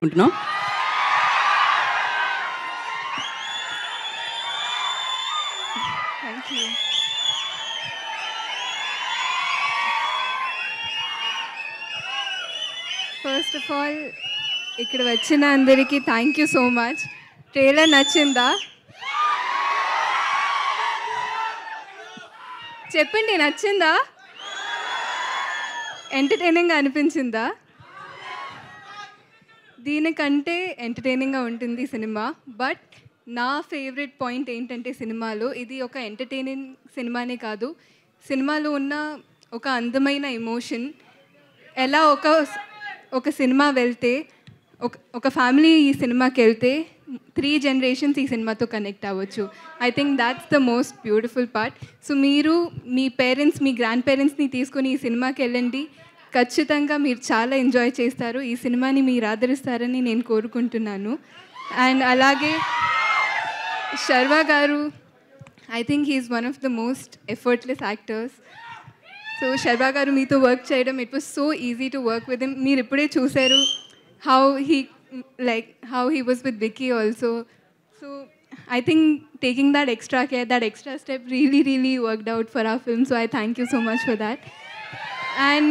ఉంటున్నాం. Thank you. First of all ఇక్కడ వచ్చిన అందరికీ thank you so much. Trailer నచ్చిందా? చెప్పండి, నచ్చిందా? ఎంటర్టైనింగ్గా అనిపించిందా? దీనికంటే ఎంటర్టైనింగ్గా ఉంటుంది సినిమా. బట్ నా ఫేవరెట్ పాయింట్ ఏంటంటే సినిమాలో ఇది ఒక ఎంటర్టైనింగ్ సినిమానే కాదు, సినిమాలో ఉన్న ఒక అందమైన ఎమోషన్. ఎలా ఒక సినిమా వెళ్తే ఒక ఫ్యామిలీ ఈ సినిమాకి వెళ్తే 3 generations ఈ సినిమాతో కనెక్ట్ అవ్వచ్చు. I think that's the most beautiful part. So మీరు మీ పేరెంట్స్, మీ గ్రాండ్ పేరెంట్స్ని తీసుకొని ఈ సినిమాకి వెళ్ళండి. ఖచ్చితంగా మీరు చాలా ఎంజాయ్ చేస్తారు. ఈ సినిమాని మీరు ఆదరిస్తారని నేను కోరుకుంటున్నాను. అండ్ అలాగే శర్వా గారు, I think he's one of the most effortless actors. So Sharwa గారు మీతో వర్క్ చేయడం, it was so easy to work with him. మీరు ఇప్పుడే చూశారు how he was with Vicky also. So I think taking that extra care, that extra step really worked out for our film. So I thank you so much for that. And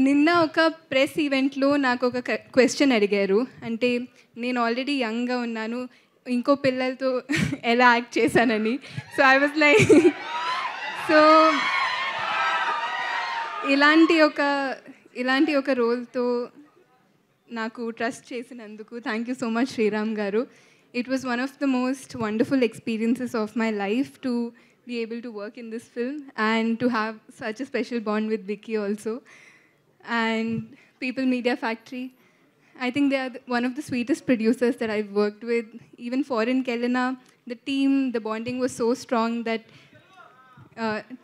నిన్న ఒక press ఈవెంట్లో నాకు ఒక question అడిగారు. అంటే నేను already యంగ్గా ఉన్నాను, ఇంకో పిల్లలతో ఎలా యాక్ట్ చేశానని. So I was like, so ఇలాంటి ఒక రోల్తో నాకు ట్రస్ట్ చేసినందుకు thank you so much Sriram garu. It was one of the most wonderful experiences of my life to be able to work in this film and to have such a special bond with Vicky also. And People Media Factory, I think they are one of the sweetest producers that I've worked with. Even Foreign Kelena, the team, the bonding was so strong that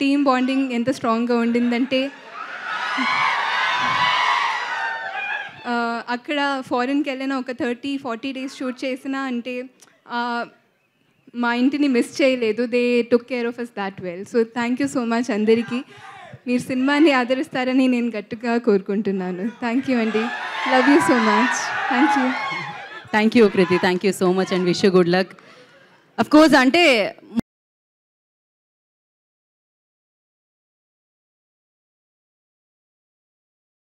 team bonding enta strong ga undindante అక్కడ ఫారిన్కి వెళ్ళిన ఒక 30-40 days shoot చేసినా అంటే మా ఇంటిని miss చేయలేదు. They took care of us that well. So thank you so much అందరికీ. మీరు సినిమాని ఆదరిస్తారని నేను గట్టిగా కోరుకుంటున్నాను. థ్యాంక్ యూ అండి. Love you so much. Thank you. Thank you Preethi, thank you so much and wish you good luck. Of course అంటే